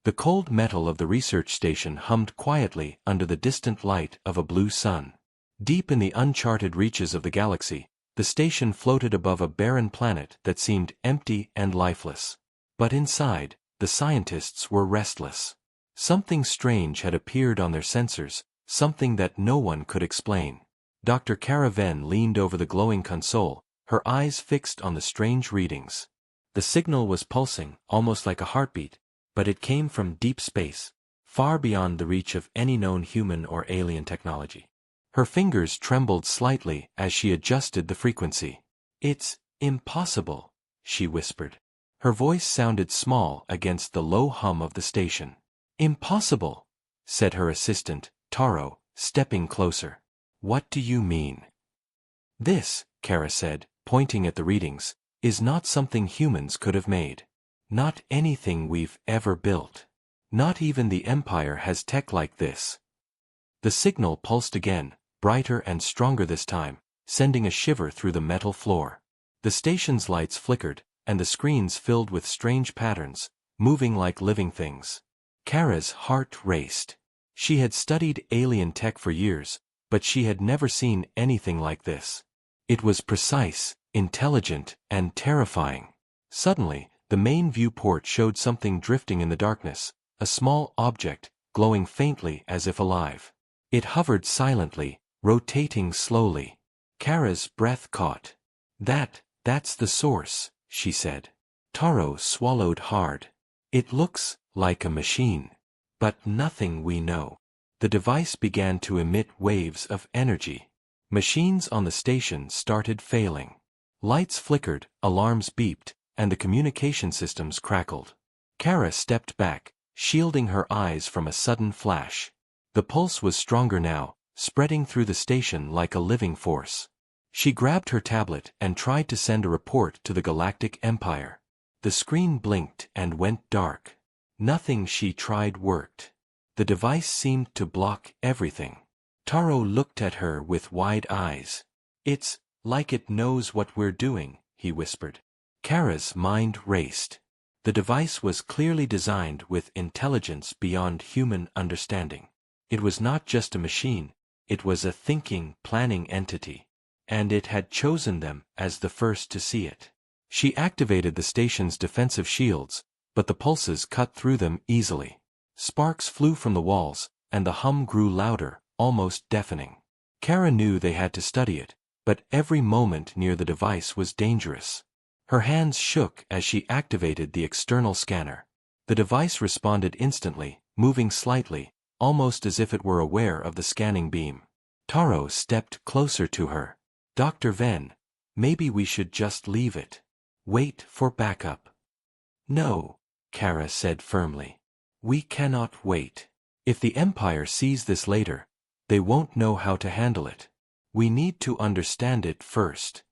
The cold metal of the research station hummed quietly under the distant light of a blue sun. Deep in the uncharted reaches of the galaxy, the station floated above a barren planet that seemed empty and lifeless. But inside, the scientists were restless. Something strange had appeared on their sensors, something that no one could explain. Dr. Kara Venn leaned over the glowing console, her eyes fixed on the strange readings. The signal was pulsing, almost like a heartbeat, but it came from deep space, far beyond the reach of any known human or alien technology. Her fingers trembled slightly as she adjusted the frequency. "It's impossible," she whispered. Her voice sounded small against the low hum of the station. "Impossible," said her assistant, Taro, stepping closer. "What do you mean?" "This," Kara said, pointing at the readings, "is not something humans could have made. Not anything we've ever built. Not even the Empire has tech like this." The signal pulsed again, brighter and stronger this time, sending a shiver through the metal floor. The station's lights flickered, and the screens filled with strange patterns, moving like living things. Kara's heart raced. She had studied alien tech for years, but she had never seen anything like this. It was precise, intelligent, and terrifying. Suddenly, the main viewport showed something drifting in the darkness, a small object, glowing faintly as if alive. It hovered silently, rotating slowly. Kara's breath caught. That's the source," she said. Taro swallowed hard. "It looks like a machine. But nothing we know." The device began to emit waves of energy. Machines on the station started failing. Lights flickered, alarms beeped, and the communication systems crackled. Kara stepped back, shielding her eyes from a sudden flash. The pulse was stronger now, spreading through the station like a living force. She grabbed her tablet and tried to send a report to the Galactic Empire. The screen blinked and went dark. Nothing she tried worked. The device seemed to block everything. Taro looked at her with wide eyes. "It's like it knows what we're doing," he whispered. Kara's mind raced. The device was clearly designed with intelligence beyond human understanding. It was not just a machine, it was a thinking, planning entity. And it had chosen them as the first to see it. She activated the station's defensive shields, but the pulses cut through them easily. Sparks flew from the walls, and the hum grew louder, almost deafening. Kara knew they had to study it, but every moment near the device was dangerous. Her hands shook as she activated the external scanner. The device responded instantly, moving slightly, almost as if it were aware of the scanning beam. Taro stepped closer to her. "Dr. Venn, maybe we should just leave it. Wait for backup." "No," Kara said firmly. "We cannot wait. If the Empire sees this later, they won't know how to handle it. We need to understand it first."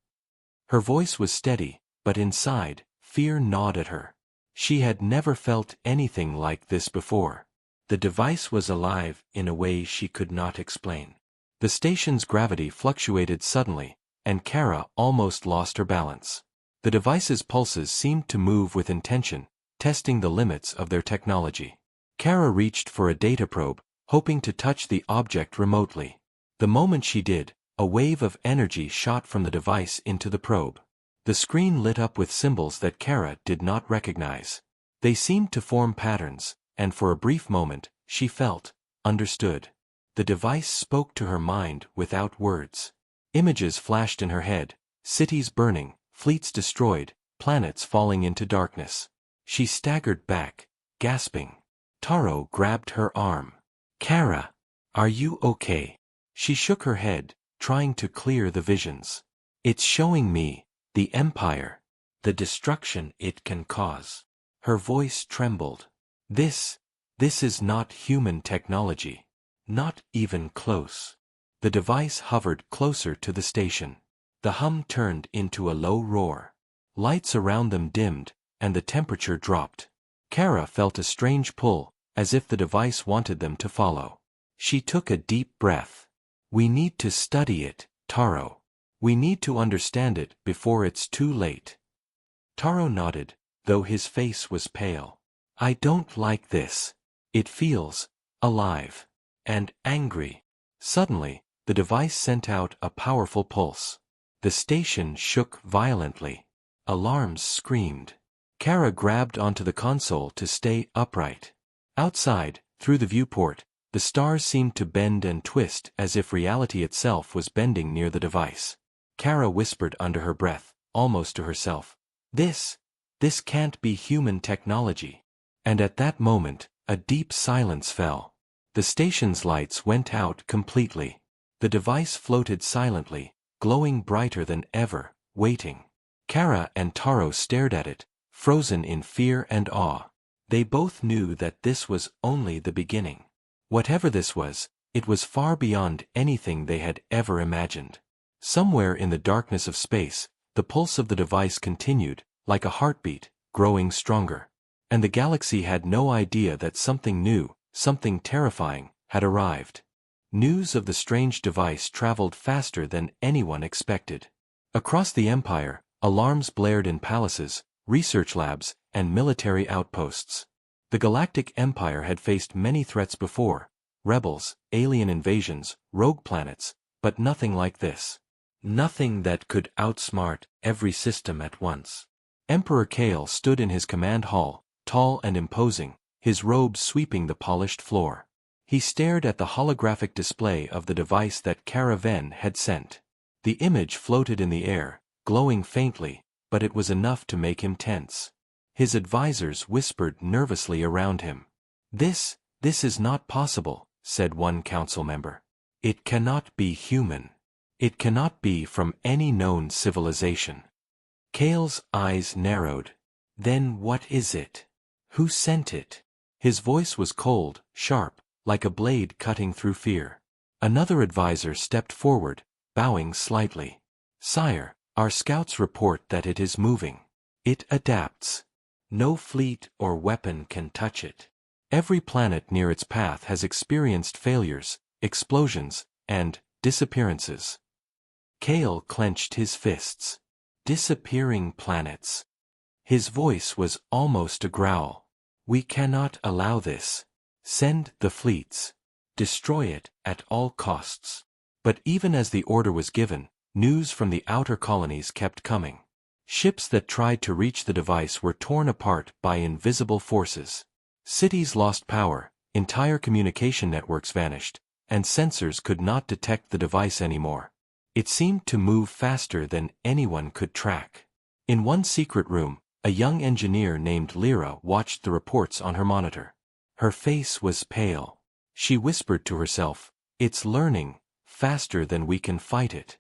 Her voice was steady, but inside, fear gnawed at her. She had never felt anything like this before. The device was alive in a way she could not explain. The station's gravity fluctuated suddenly, and Kara almost lost her balance. The device's pulses seemed to move with intention, testing the limits of their technology. Kara reached for a data probe, hoping to touch the object remotely. The moment she did, a wave of energy shot from the device into the probe. The screen lit up with symbols that Kara did not recognize. They seemed to form patterns, and for a brief moment, she felt understood. The device spoke to her mind without words. Images flashed in her head, cities burning, fleets destroyed, planets falling into darkness. She staggered back, gasping. Taro grabbed her arm. "Kara, are you okay?" She shook her head, trying to clear the visions. "It's showing me the Empire, the destruction it can cause." Her voice trembled. This is not human technology. Not even close." The device hovered closer to the station. The hum turned into a low roar. Lights around them dimmed, and the temperature dropped. Kara felt a strange pull, as if the device wanted them to follow. She took a deep breath. "We need to study it, Taro. We need to understand it before it's too late." Taro nodded, though his face was pale. I don't like this. It feels alive and angry. Suddenly, the device sent out a powerful pulse. The station shook violently. Alarms screamed. Kara grabbed onto the console to stay upright. Outside, through the viewport, the stars seemed to bend and twist as if reality itself was bending near the device. Kara whispered under her breath, almost to herself, This can't be human technology. And at that moment, a deep silence fell. The station's lights went out completely. The device floated silently, glowing brighter than ever, waiting. Kara and Taro stared at it, frozen in fear and awe. They both knew that this was only the beginning. Whatever this was, it was far beyond anything they had ever imagined. Somewhere in the darkness of space, the pulse of the device continued, like a heartbeat, growing stronger. And the galaxy had no idea that something new, something terrifying, had arrived. News of the strange device traveled faster than anyone expected. Across the Empire, alarms blared in palaces, research labs, and military outposts. The Galactic Empire had faced many threats before, rebels, alien invasions, rogue planets, but nothing like this. Nothing that could outsmart every system at once. Emperor Kale stood in his command hall, tall and imposing, his robes sweeping the polished floor. He stared at the holographic display of the device that Kara Venn had sent. The image floated in the air, glowing faintly, but it was enough to make him tense. His advisors whispered nervously around him. This is not possible, said one council member. It cannot be human. It cannot be from any known civilization. Kale's eyes narrowed. Then what is it? Who sent it? His voice was cold, sharp, like a blade cutting through fear. Another advisor stepped forward, bowing slightly. Sire, our scouts report that it is moving. It adapts. No fleet or weapon can touch it. Every planet near its path has experienced failures, explosions, and disappearances. Kale clenched his fists. Disappearing planets. His voice was almost a growl. We cannot allow this. Send the fleets. Destroy it at all costs. But even as the order was given, news from the outer colonies kept coming. Ships that tried to reach the device were torn apart by invisible forces. Cities lost power, entire communication networks vanished, and sensors could not detect the device anymore. It seemed to move faster than anyone could track. In one secret room, a young engineer named Lyra watched the reports on her monitor. Her face was pale. She whispered to herself, It's learning, faster than we can fight it.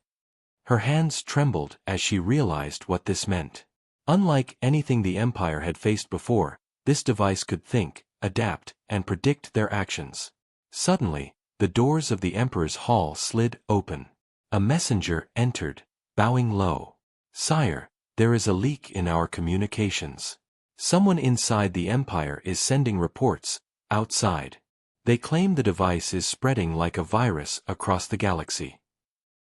Her hands trembled as she realized what this meant. Unlike anything the Empire had faced before, this device could think, adapt, and predict their actions. Suddenly, the doors of the Emperor's hall slid open. A messenger entered, bowing low. Sire, there is a leak in our communications. Someone inside the Empire is sending reports, outside. They claim the device is spreading like a virus across the galaxy.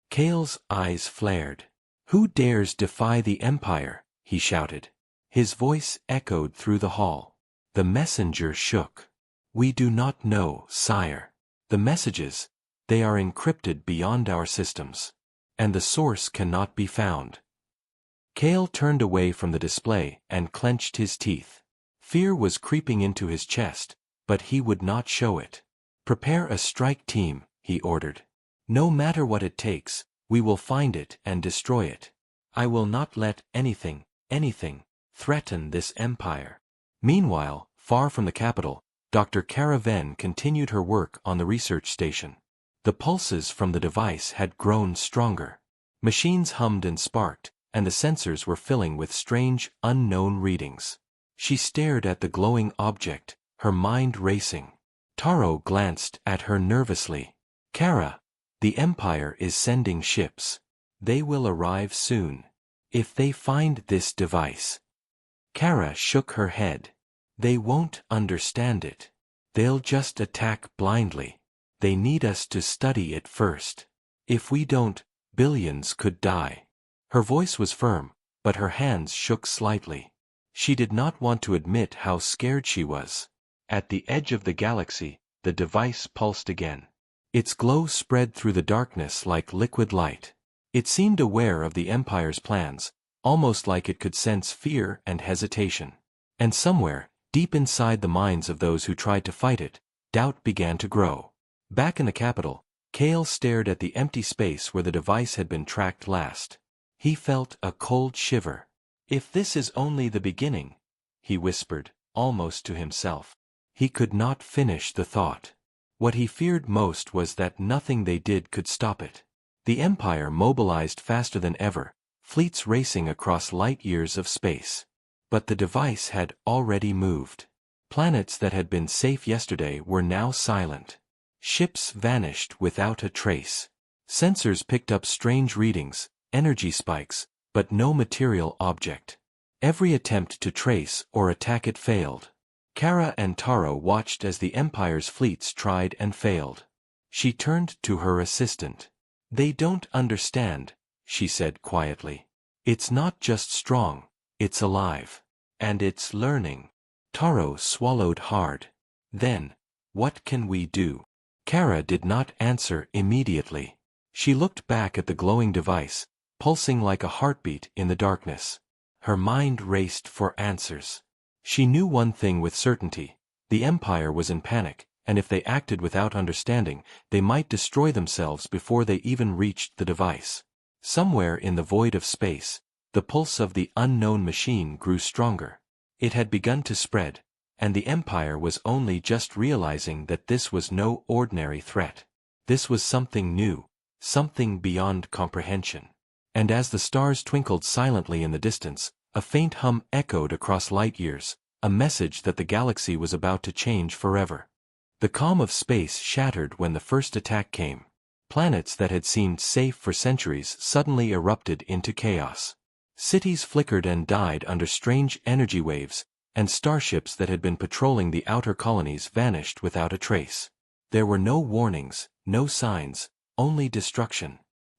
Kale's eyes flared. Who dares defy the Empire? He shouted. His voice echoed through the hall. The messenger shook. We do not know, sire. The messages, they are encrypted beyond our systems. And the source cannot be found. Kale turned away from the display and clenched his teeth. Fear was creeping into his chest, but he would not show it. Prepare a strike team, he ordered. No matter what it takes, we will find it and destroy it. I will not let anything, threaten this empire. Meanwhile, far from the capital, Dr. Kara Venn continued her work on the research station. The pulses from the device had grown stronger. Machines hummed and sparked, and the sensors were filling with strange, unknown readings. She stared at the glowing object, her mind racing. Taro glanced at her nervously. Kara, the Empire is sending ships. They will arrive soon. If they find this device. Kara shook her head. They won't understand it. They'll just attack blindly. They need us to study it first. If we don't, billions could die. Her voice was firm, but her hands shook slightly. She did not want to admit how scared she was. At the edge of the galaxy, the device pulsed again. Its glow spread through the darkness like liquid light. It seemed aware of the Empire's plans, almost like it could sense fear and hesitation. And somewhere, deep inside the minds of those who tried to fight it, doubt began to grow. Back in the capital, Kale stared at the empty space where the device had been tracked last. He felt a cold shiver. "If this is only the beginning," he whispered, almost to himself. He could not finish the thought. What he feared most was that nothing they did could stop it. The Empire mobilized faster than ever, fleets racing across light years of space. But the device had already moved. Planets that had been safe yesterday were now silent. Ships vanished without a trace. Sensors picked up strange readings, energy spikes, but no material object. Every attempt to trace or attack it failed. Kara and Taro watched as the Empire's fleets tried and failed. She turned to her assistant. "They don't understand," she said quietly. "It's not just strong, it's alive. And it's learning." Taro swallowed hard. "Then, what can we do?" Kara did not answer immediately. She looked back at the glowing device, pulsing like a heartbeat in the darkness. Her mind raced for answers. She knew one thing with certainty: the Empire was in panic, and if they acted without understanding, they might destroy themselves before they even reached the device. Somewhere in the void of space, the pulse of the unknown machine grew stronger. It had begun to spread, and the Empire was only just realizing that this was no ordinary threat. This was something new, something beyond comprehension. And as the stars twinkled silently in the distance, a faint hum echoed across light years, a message that the galaxy was about to change forever. The calm of space shattered when the first attack came. Planets that had seemed safe for centuries suddenly erupted into chaos. Cities flickered and died under strange energy waves, and starships that had been patrolling the outer colonies vanished without a trace. There were no warnings, no signs, only destruction.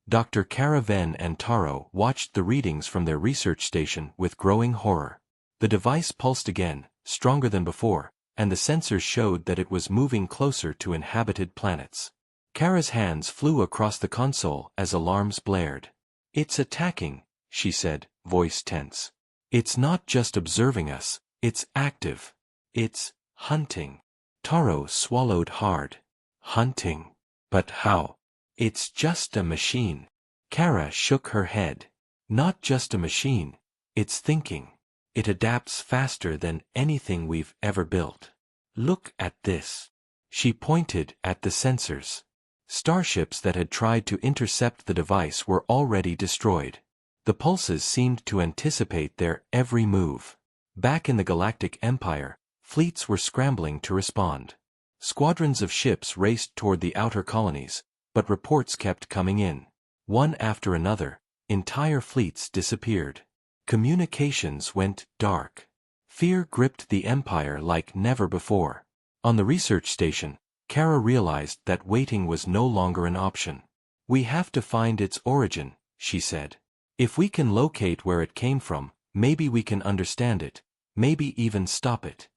Dr. Caravan and Taro watched the readings from their research station with growing horror. The device pulsed again, stronger than before, and the sensors showed that it was moving closer to inhabited planets. Kara's hands flew across the console as alarms blared. "It's attacking," she said, voice tense. "It's not just observing us, it's active. It's hunting." Taro swallowed hard. "Hunting? But how? It's just a machine." Kara shook her head. "Not just a machine, it's thinking. It adapts faster than anything we've ever built. Look at this." She pointed at the sensors. Starships that had tried to intercept the device were already destroyed. The pulses seemed to anticipate their every move. Back in the Galactic Empire, fleets were scrambling to respond. Squadrons of ships raced toward the outer colonies, but reports kept coming in. One after another, entire fleets disappeared. Communications went dark. Fear gripped the Empire like never before. On the research station, Kara realized that waiting was no longer an option. "We have to find its origin," she said. "If we can locate where it came from, maybe we can understand it, maybe even stop it."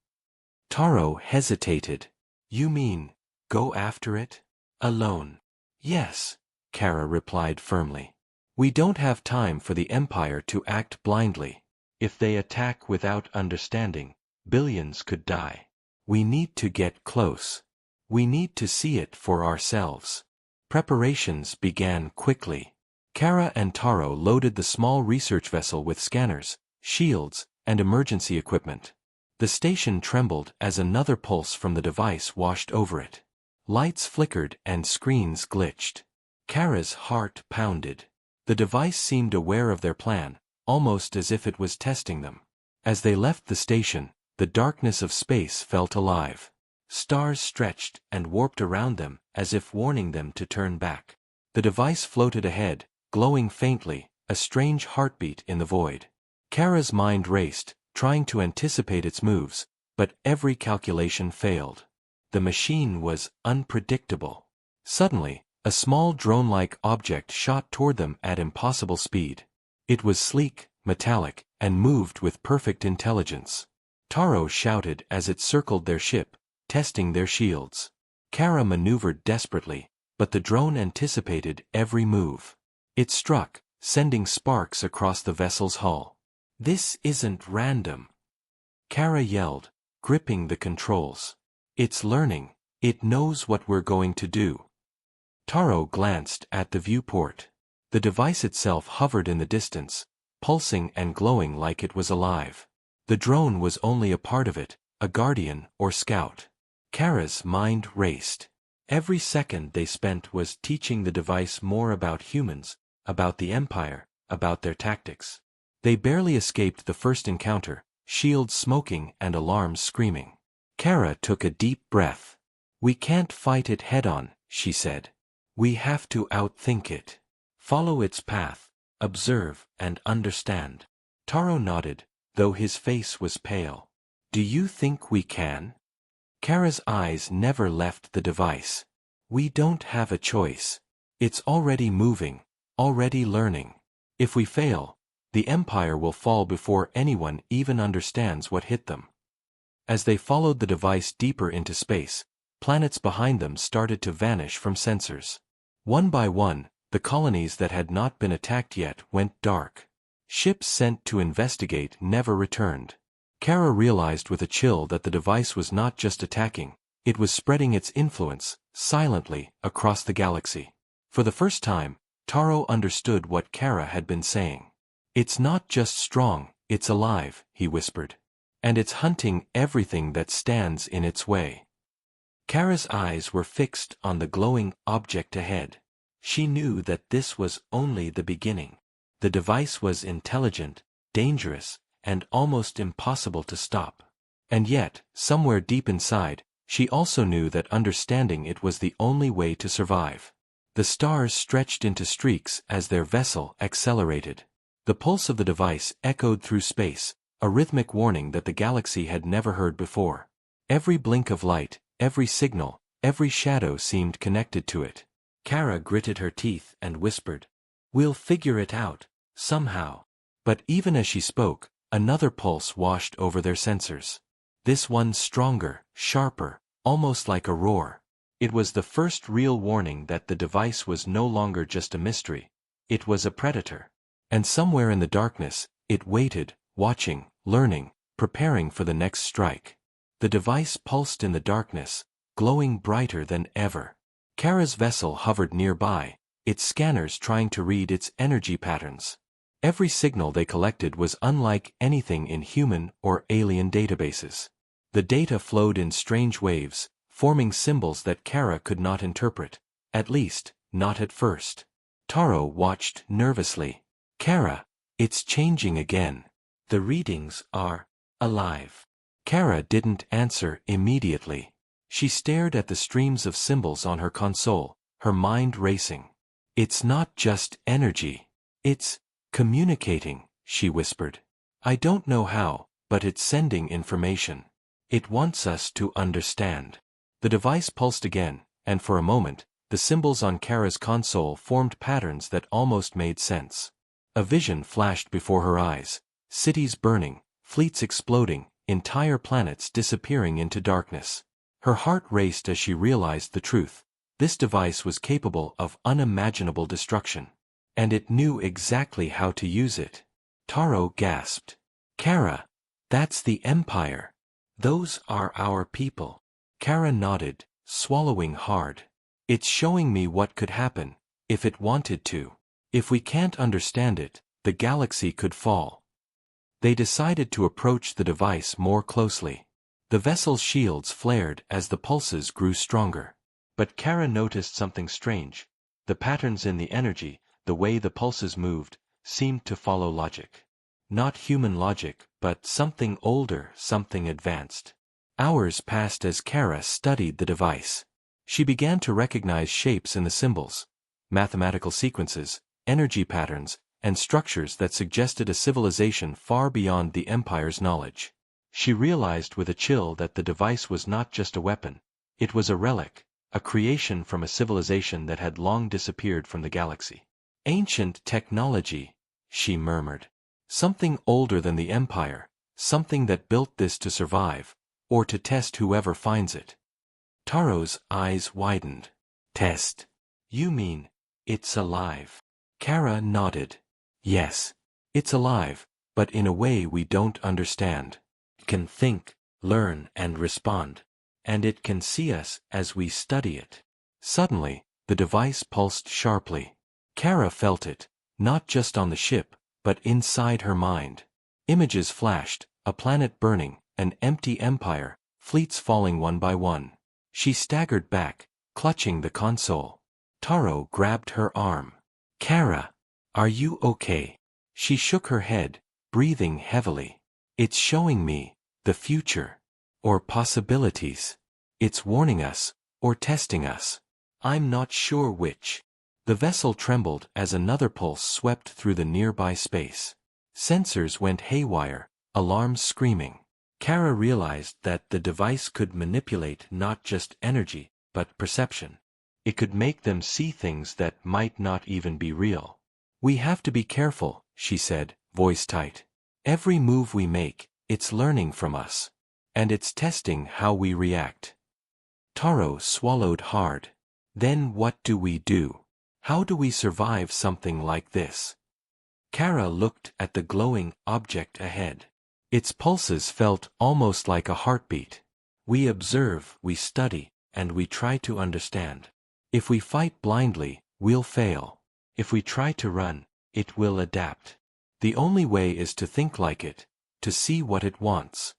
Taro hesitated. "You mean, go after it? Alone?" "Yes," Kara replied firmly. "We don't have time for the Empire to act blindly. If they attack without understanding, billions could die. We need to get close. We need to see it for ourselves." Preparations began quickly. Kara and Taro loaded the small research vessel with scanners, shields, and emergency equipment. The station trembled as another pulse from the device washed over it. Lights flickered and screens glitched. Kara's heart pounded. The device seemed aware of their plan, almost as if it was testing them. As they left the station, the darkness of space felt alive. Stars stretched and warped around them as if warning them to turn back. The device floated ahead, glowing faintly, a strange heartbeat in the void. Kara's mind raced, trying to anticipate its moves, but every calculation failed. The machine was unpredictable. Suddenly, a small drone-like object shot toward them at impossible speed. It was sleek, metallic, and moved with perfect intelligence. Taro shouted as it circled their ship, testing their shields. Kara maneuvered desperately, but the drone anticipated every move. It struck, sending sparks across the vessel's hull. "This isn't random," Kara yelled, gripping the controls. "It's learning. It knows what we're going to do." Taro glanced at the viewport. The device itself hovered in the distance, pulsing and glowing like it was alive. The drone was only a part of it, a guardian or scout. Kara's mind raced. Every second they spent was teaching the device more about humans, about the Empire, about their tactics. They barely escaped the first encounter, shields smoking and alarms screaming. Kara took a deep breath. "We can't fight it head-on," she said. "We have to outthink it. Follow its path, observe and understand." Taro nodded, though his face was pale. "Do you think we can?" Kara's eyes never left the device. "We don't have a choice. It's already moving, already learning. If we fail, the Empire will fall before anyone even understands what hit them." As they followed the device deeper into space, planets behind them started to vanish from sensors. One by one, the colonies that had not been attacked yet went dark. Ships sent to investigate never returned. Kara realized with a chill that the device was not just attacking, it was spreading its influence, silently, across the galaxy. For the first time, Taro understood what Kara had been saying. "It's not just strong, it's alive," he whispered. "And it's hunting everything that stands in its way." Kara's eyes were fixed on the glowing object ahead. She knew that this was only the beginning. The device was intelligent, dangerous, and almost impossible to stop. And yet, somewhere deep inside, she also knew that understanding it was the only way to survive. The stars stretched into streaks as their vessel accelerated. The pulse of the device echoed through space, a rhythmic warning that the galaxy had never heard before. Every blink of light, every signal, every shadow seemed connected to it. Kara gritted her teeth and whispered, "We'll figure it out, somehow." But even as she spoke, another pulse washed over their sensors. This one stronger, sharper, almost like a roar. It was the first real warning that the device was no longer just a mystery. It was a predator. And somewhere in the darkness, it waited, watching, learning, preparing for the next strike. The device pulsed in the darkness, glowing brighter than ever. Kara's vessel hovered nearby, its scanners trying to read its energy patterns. Every signal they collected was unlike anything in human or alien databases. The data flowed in strange waves, forming symbols that Kara could not interpret, at least, not at first. Taro watched nervously. "Kara, it's changing again. The readings are alive." Kara didn't answer immediately. She stared at the streams of symbols on her console, her mind racing. "It's not just energy. It's communicating," she whispered. "I don't know how, but it's sending information. It wants us to understand." The device pulsed again, and for a moment, the symbols on Kara's console formed patterns that almost made sense. A vision flashed before her eyes, cities burning, fleets exploding, entire planets disappearing into darkness. Her heart raced as she realized the truth. This device was capable of unimaginable destruction. And it knew exactly how to use it. Taro gasped. "Kara, that's the Empire. Those are our people." Kara nodded, swallowing hard. "It's showing me what could happen, if it wanted to. If we can't understand it, the galaxy could fall." They decided to approach the device more closely. The vessel's shields flared as the pulses grew stronger. But Kara noticed something strange. The patterns in the energy, the way the pulses moved, seemed to follow logic. Not human logic, but something older, something advanced. Hours passed as Kara studied the device. She began to recognize shapes in the symbols, mathematical sequences, energy patterns, and structures that suggested a civilization far beyond the Empire's knowledge. She realized with a chill that the device was not just a weapon, it was a relic, a creation from a civilization that had long disappeared from the galaxy. "Ancient technology," she murmured. Something older than the Empire, something that built this to survive, or to test whoever finds it. Taro's eyes widened. Test? You mean, it's alive? Kara nodded. Yes, it's alive, but in a way we don't understand. It can think, learn and respond. And it can see us as we study it. Suddenly, the device pulsed sharply. Kara felt it, not just on the ship, but inside her mind. Images flashed, a planet burning, an empty empire, fleets falling one by one. She staggered back, clutching the console. Taro grabbed her arm. Kara, are you okay? She shook her head, breathing heavily. It's showing me the future. Or possibilities. It's warning us, or testing us. I'm not sure which. The vessel trembled as another pulse swept through the nearby space. Sensors went haywire, alarms screaming. Kara realized that the device could manipulate not just energy, but perception. It could make them see things that might not even be real. We have to be careful, she said, voice tight. Every move we make, it's learning from us. And it's testing how we react. Taro swallowed hard. Then what do we do? How do we survive something like this? Kara looked at the glowing object ahead. Its pulses felt almost like a heartbeat. We observe, we study, and we try to understand. If we fight blindly, we'll fail. If we try to run, it will adapt. The only way is to think like it, to see what it wants.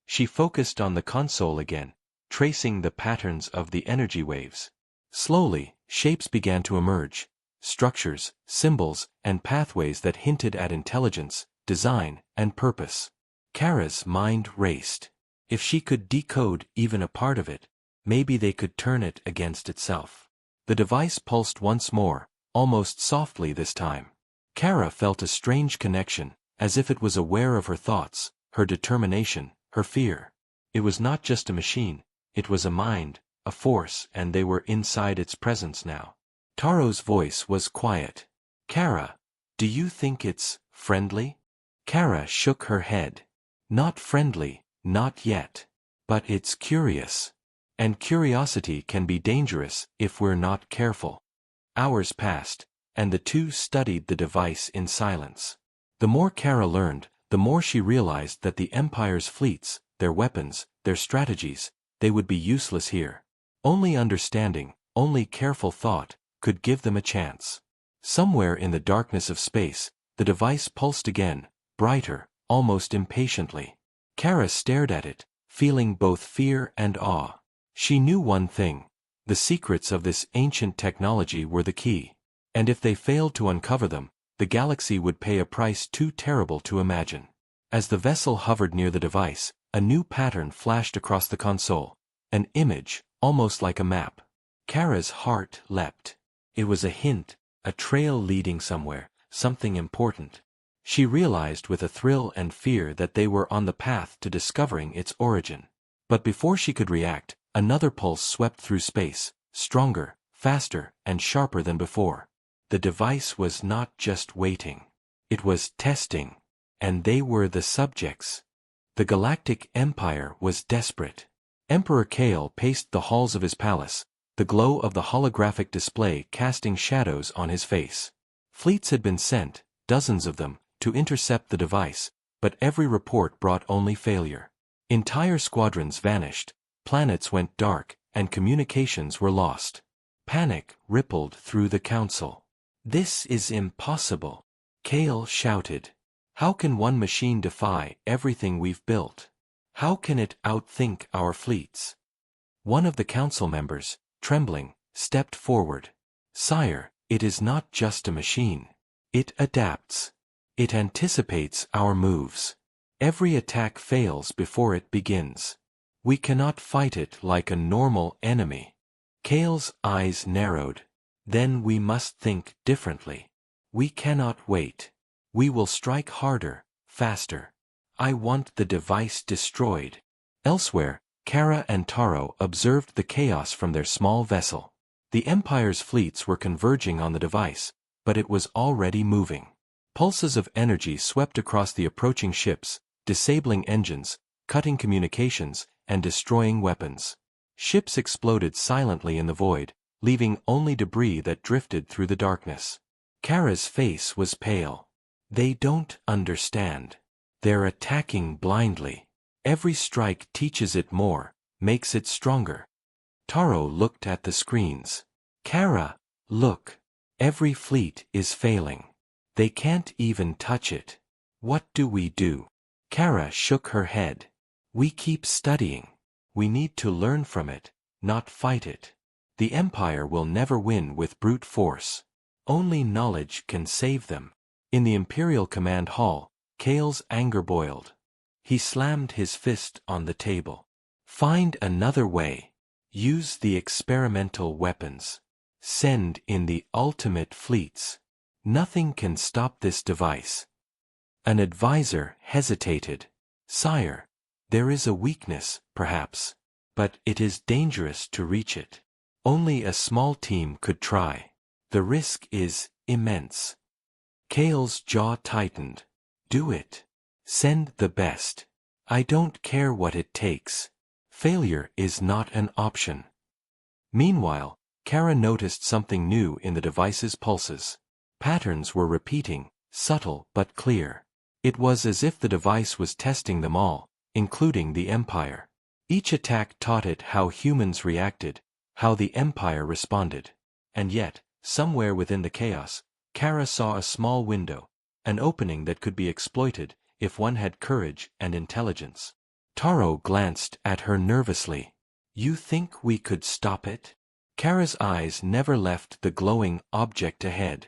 She focused on the console again, tracing the patterns of the energy waves. Slowly, shapes began to emerge, structures, symbols, and pathways that hinted at intelligence, design, and purpose. Kara's mind raced. If she could decode even a part of it, maybe they could turn it against itself. The device pulsed once more, almost softly this time. Kara felt a strange connection, as if it was aware of her thoughts, her determination, her fear. It was not just a machine, it was a mind, a force, and they were inside its presence now. Taro's voice was quiet. Kara, do you think it's friendly? Kara shook her head. Not friendly, not yet. But it's curious. And curiosity can be dangerous if we're not careful. Hours passed, and the two studied the device in silence. The more Kara learned, the more she realized that the Empire's fleets, their weapons, their strategies, they would be useless here. Only understanding, only careful thought, could give them a chance. Somewhere in the darkness of space, the device pulsed again, brighter, almost impatiently. Kara stared at it, feeling both fear and awe. She knew one thing. The secrets of this ancient technology were the key. And if they failed to uncover them, the galaxy would pay a price too terrible to imagine. As the vessel hovered near the device, a new pattern flashed across the console. An image, almost like a map. Kara's heart leapt. It was a hint, a trail leading somewhere, something important. She realized with a thrill and fear that they were on the path to discovering its origin. But before she could react, another pulse swept through space, stronger, faster, and sharper than before. The device was not just waiting. It was testing. And they were the subjects. The Galactic Empire was desperate. Emperor Kale paced the halls of his palace, the glow of the holographic display casting shadows on his face. Fleets had been sent, dozens of them, to intercept the device, but every report brought only failure. Entire squadrons vanished, planets went dark, and communications were lost. Panic rippled through the council. "This is impossible," Kale shouted. "How can one machine defy everything we've built? How can it outthink our fleets?" One of the council members, trembling, stepped forward. "Sire, it is not just a machine. It adapts. It anticipates our moves. Every attack fails before it begins. We cannot fight it like a normal enemy." Kale's eyes narrowed. "Then we must think differently. We cannot wait. We will strike harder, faster. I want the device destroyed." Elsewhere, Kara and Taro observed the chaos from their small vessel. The Empire's fleets were converging on the device, but it was already moving. Pulses of energy swept across the approaching ships, disabling engines, cutting communications, and destroying weapons. Ships exploded silently in the void, leaving only debris that drifted through the darkness. Kara's face was pale. They don't understand. They're attacking blindly. Every strike teaches it more, makes it stronger. Taro looked at the screens. Kara, look. Every fleet is failing. They can't even touch it. What do we do? Kara shook her head. We keep studying. We need to learn from it, not fight it. The Empire will never win with brute force. Only knowledge can save them. In the Imperial Command Hall, Kale's anger boiled. He slammed his fist on the table. Find another way. Use the experimental weapons. Send in the ultimate fleets. Nothing can stop this device. An advisor hesitated. Sire, there is a weakness, perhaps, but it is dangerous to reach it. Only a small team could try. The risk is immense. Kale's jaw tightened. Do it. Send the best. I don't care what it takes. Failure is not an option. Meanwhile, Kara noticed something new in the device's pulses. Patterns were repeating, subtle but clear. It was as if the device was testing them all, including the Empire. Each attack taught it how humans reacted, how the Empire responded. And yet, somewhere within the chaos, Kara saw a small window, an opening that could be exploited if one had courage and intelligence. Taro glanced at her nervously. You think we could stop it? Kara's eyes never left the glowing object ahead.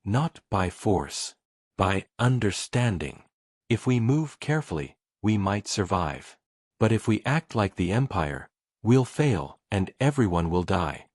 Not by force. By understanding. If we move carefully, we might survive. But if we act like the Empire, we'll fail and everyone will die.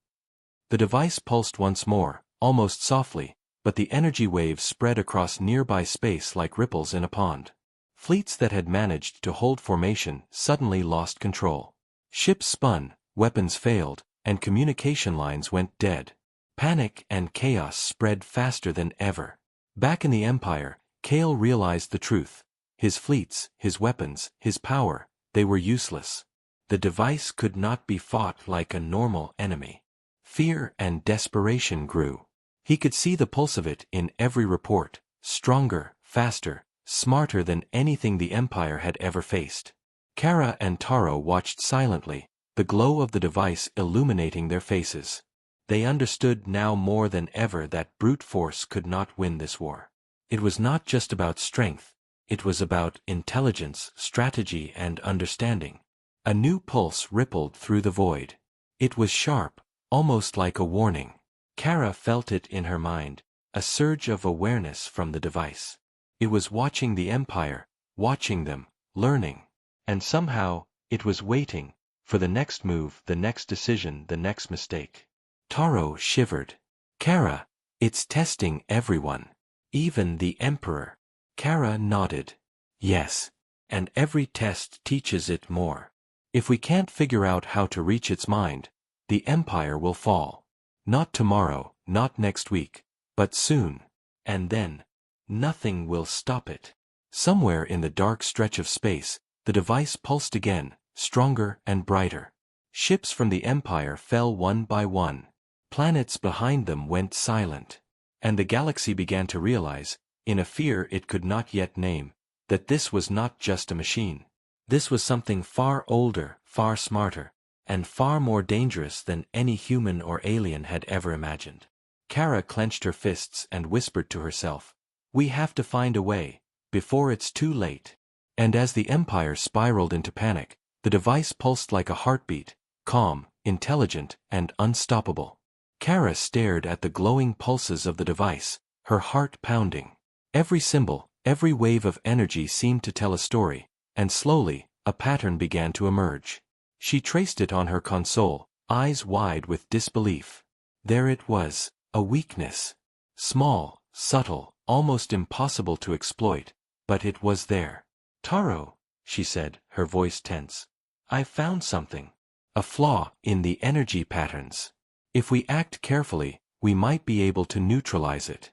The device pulsed once more, almost softly, but the energy waves spread across nearby space like ripples in a pond. Fleets that had managed to hold formation suddenly lost control. Ships spun, weapons failed, and communication lines went dead. Panic and chaos spread faster than ever. Back in the Empire, Kale realized the truth. His fleets, his weapons, his power, they were useless. The device could not be fought like a normal enemy. Fear and desperation grew. He could see the pulse of it in every report, stronger, faster, smarter than anything the Empire had ever faced. Kara and Taro watched silently, the glow of the device illuminating their faces. They understood now more than ever that brute force could not win this war. It was not just about strength, it was about intelligence, strategy, and understanding. A new pulse rippled through the void. It was sharp, almost like a warning. Kara felt it in her mind, a surge of awareness from the device. It was watching the Empire, watching them, learning. And somehow, it was waiting for the next move, the next decision, the next mistake. Taro shivered. Kara, it's testing everyone. Even the Emperor. Kara nodded. Yes. And every test teaches it more. If we can't figure out how to reach its mind, the Empire will fall. Not tomorrow, not next week, but soon. And then, nothing will stop it. Somewhere in the dark stretch of space, the device pulsed again, stronger and brighter. Ships from the Empire fell one by one. Planets behind them went silent. And the galaxy began to realize, in a fear it could not yet name, that this was not just a machine. This was something far older, far smarter, and far more dangerous than any human or alien had ever imagined. Kara clenched her fists and whispered to herself, "We have to find a way, before it's too late." And as the Empire spiraled into panic, the device pulsed like a heartbeat, calm, intelligent, and unstoppable. Kara stared at the glowing pulses of the device, her heart pounding. Every symbol, every wave of energy seemed to tell a story, and slowly, a pattern began to emerge. She traced it on her console, eyes wide with disbelief. There it was, a weakness. Small, subtle, almost impossible to exploit, but it was there. "Taro," she said, her voice tense. "I found something. A flaw in the energy patterns. If we act carefully, we might be able to neutralize it."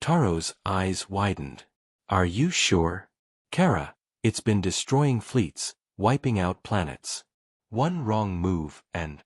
Taro's eyes widened. Are you sure? Kara, it's been destroying fleets, wiping out planets. One wrong move and...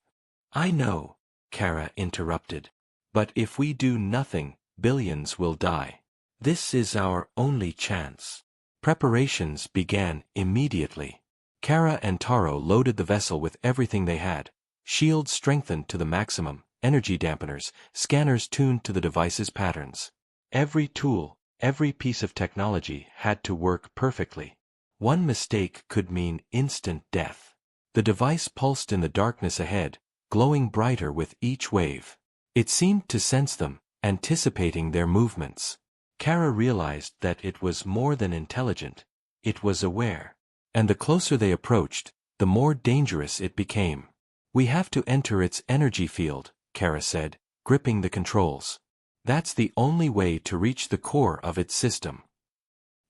I know, Kara interrupted. But if we do nothing, billions will die. This is our only chance. Preparations began immediately. Kara and Taro loaded the vessel with everything they had. Shields strengthened to the maximum, energy dampeners, scanners tuned to the device's patterns. Every tool, every piece of technology had to work perfectly. One mistake could mean instant death. The device pulsed in the darkness ahead, glowing brighter with each wave. It seemed to sense them, anticipating their movements. Kara realized that it was more than intelligent. It was aware. And the closer they approached, the more dangerous it became. We have to enter its energy field, Kara said, gripping the controls. That's the only way to reach the core of its system.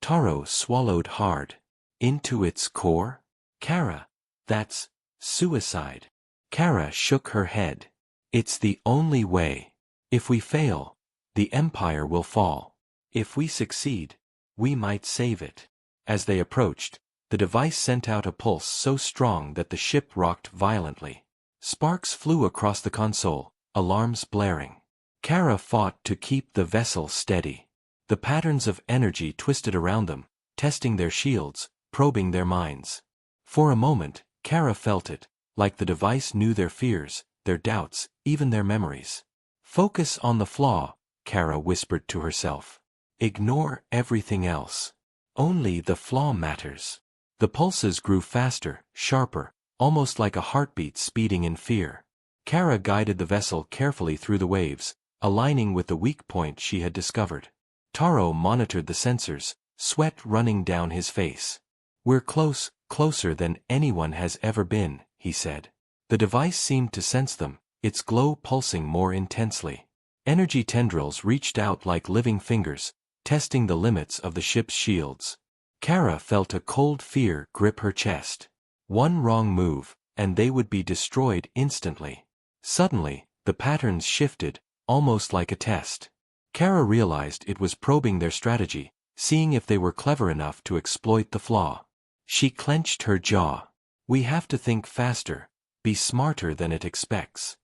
Taro swallowed hard. Into its core? Kara, that's suicide. Kara shook her head. It's the only way. If we fail, the Empire will fall. If we succeed, we might save it. As they approached, the device sent out a pulse so strong that the ship rocked violently. Sparks flew across the console, alarms blaring. Kara fought to keep the vessel steady. The patterns of energy twisted around them, testing their shields, probing their minds. For a moment, Kara felt it, like the device knew their fears, their doubts, even their memories. Focus on the flaw, Kara whispered to herself. Ignore everything else. Only the flaw matters. The pulses grew faster, sharper, almost like a heartbeat speeding in fear. Kara guided the vessel carefully through the waves, aligning with the weak point she had discovered. Taro monitored the sensors, sweat running down his face. We're close, closer than anyone has ever been, he said. The device seemed to sense them, its glow pulsing more intensely. Energy tendrils reached out like living fingers, testing the limits of the ship's shields. Kara felt a cold fear grip her chest. One wrong move, and they would be destroyed instantly. Suddenly, the patterns shifted, almost like a test. Kara realized it was probing their strategy, seeing if they were clever enough to exploit the flaw. She clenched her jaw. We have to think faster, be smarter than it expects.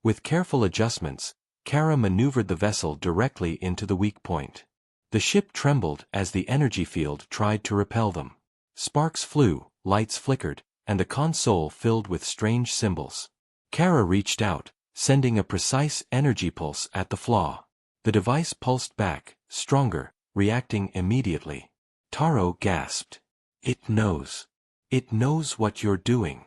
With careful adjustments, Kara maneuvered the vessel directly into the weak point. The ship trembled as the energy field tried to repel them. Sparks flew, lights flickered, and the console filled with strange symbols. Kara reached out, sending a precise energy pulse at the flaw. The device pulsed back, stronger, reacting immediately. Taro gasped. It knows. It knows what you're doing.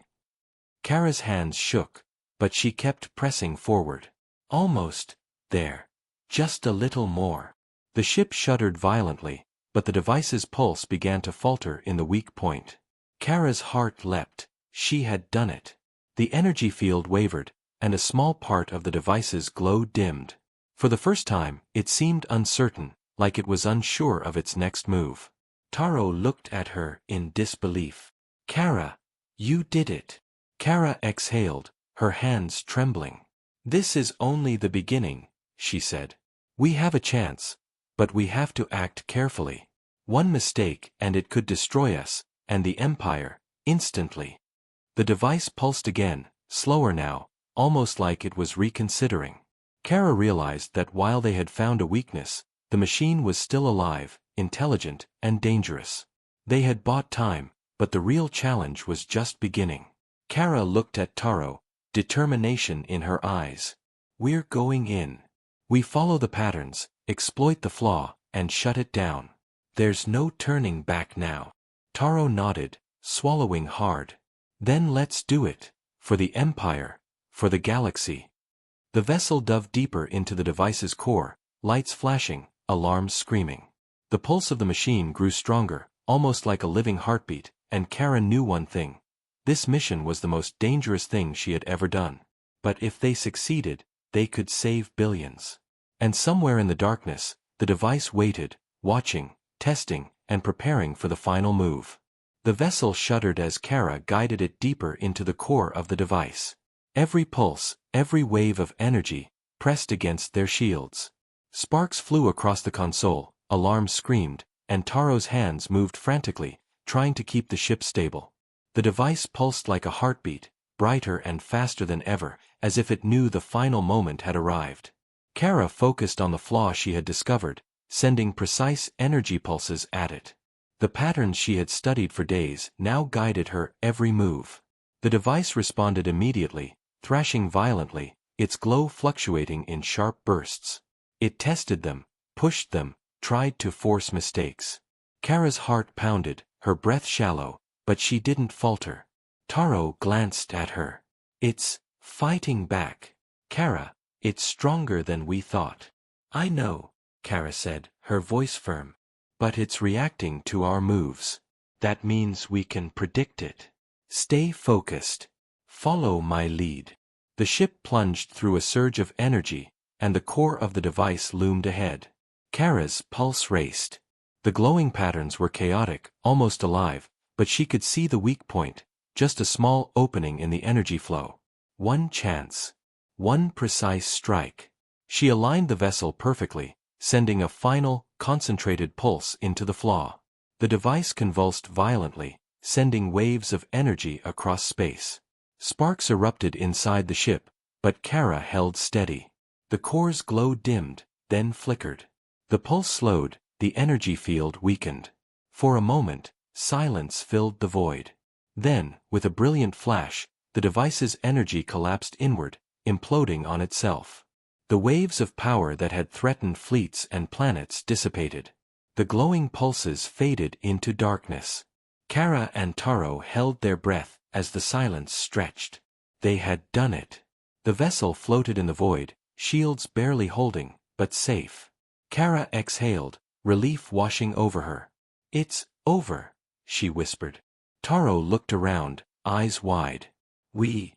Kara's hands shook, but she kept pressing forward. Almost there. Just a little more. The ship shuddered violently, but the device's pulse began to falter in the weak point. Kara's heart leapt. She had done it. The energy field wavered, and a small part of the device's glow dimmed. For the first time, it seemed uncertain, like it was unsure of its next move. Taro looked at her in disbelief. Kara, you did it. Kara exhaled, her hands trembling. This is only the beginning, she said. We have a chance, but we have to act carefully. One mistake and it could destroy us, and the Empire, instantly. The device pulsed again, slower now, almost like it was reconsidering. Kara realized that while they had found a weakness, the machine was still alive, intelligent, and dangerous. They had bought time, but the real challenge was just beginning. Kara looked at Taro, determination in her eyes. We're going in. We follow the patterns, exploit the flaw, and shut it down. There's no turning back now. Taro nodded, swallowing hard. Then let's do it. For the Empire. For the galaxy. The vessel dove deeper into the device's core, lights flashing, alarms screaming. The pulse of the machine grew stronger, almost like a living heartbeat, and Kara knew one thing. This mission was the most dangerous thing she had ever done. But if they succeeded, they could save billions. And somewhere in the darkness, the device waited, watching, testing, and preparing for the final move. The vessel shuddered as Kara guided it deeper into the core of the device. Every pulse, every wave of energy, pressed against their shields. Sparks flew across the console, alarms screamed, and Taro's hands moved frantically, trying to keep the ship stable. The device pulsed like a heartbeat, brighter and faster than ever, as if it knew the final moment had arrived. Kara focused on the flaw she had discovered, sending precise energy pulses at it. The patterns she had studied for days now guided her every move. The device responded immediately, thrashing violently, its glow fluctuating in sharp bursts. It tested them, pushed them, tried to force mistakes. Kara's heart pounded, her breath shallow, but she didn't falter. Taro glanced at her. "It's fighting back. Kara, it's stronger than we thought." "I know," Kara said, her voice firm. "But it's reacting to our moves. That means we can predict it. Stay focused. Follow my lead." The ship plunged through a surge of energy, and the core of the device loomed ahead. Kara's pulse raced. The glowing patterns were chaotic, almost alive, but she could see the weak point, just a small opening in the energy flow. One chance. One precise strike. She aligned the vessel perfectly, sending a final, concentrated pulse into the flaw. The device convulsed violently, sending waves of energy across space. Sparks erupted inside the ship, but Kara held steady. The core's glow dimmed, then flickered. The pulse slowed, the energy field weakened. For a moment, silence filled the void. Then, with a brilliant flash, the device's energy collapsed inward, imploding on itself. The waves of power that had threatened fleets and planets dissipated. The glowing pulses faded into darkness. Kara and Taro held their breath as the silence stretched. They had done it. The vessel floated in the void, shields barely holding, but safe. Kara exhaled, relief washing over her. "It's over," she whispered. Taro looked around, eyes wide. We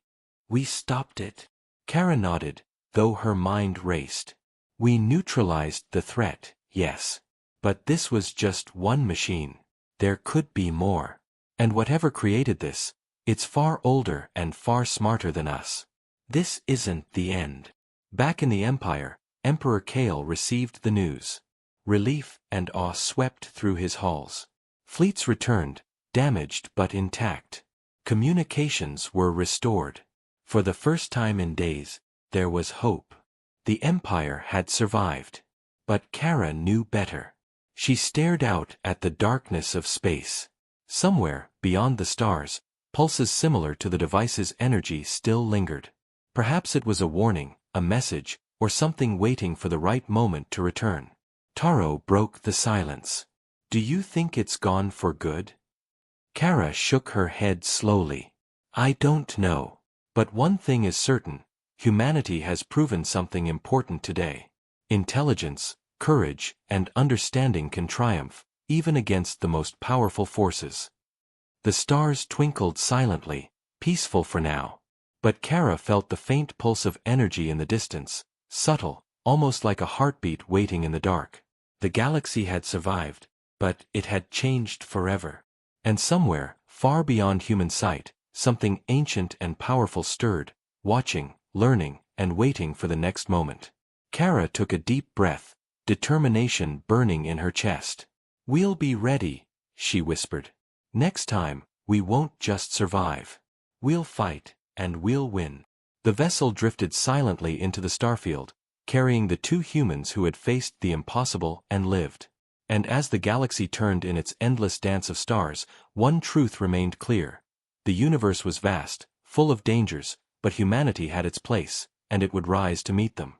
stopped it." Kara nodded, though her mind raced. "We neutralized the threat, yes. But this was just one machine. There could be more. And whatever created this, it's far older and far smarter than us. This isn't the end." Back in the Empire, Emperor Kale received the news. Relief and awe swept through his halls. Fleets returned, damaged but intact. Communications were restored. For the first time in days, there was hope. The Empire had survived. But Kara knew better. She stared out at the darkness of space. Somewhere, beyond the stars, pulses similar to the device's energy still lingered. Perhaps it was a warning, a message, or something waiting for the right moment to return. Taro broke the silence. "Do you think it's gone for good?" Kara shook her head slowly. "I don't know. But one thing is certain, humanity has proven something important today. Intelligence, courage, and understanding can triumph, even against the most powerful forces." The stars twinkled silently, peaceful for now. But Kara felt the faint pulse of energy in the distance, subtle, almost like a heartbeat waiting in the dark. The galaxy had survived, but it had changed forever. And somewhere, far beyond human sight, something ancient and powerful stirred, watching, learning, and waiting for the next moment. Kara took a deep breath, determination burning in her chest. "We'll be ready," she whispered. "Next time, we won't just survive. We'll fight, and we'll win." The vessel drifted silently into the starfield, carrying the two humans who had faced the impossible and lived. And as the galaxy turned in its endless dance of stars, one truth remained clear. The universe was vast, full of dangers, but humanity had its place, and it would rise to meet them.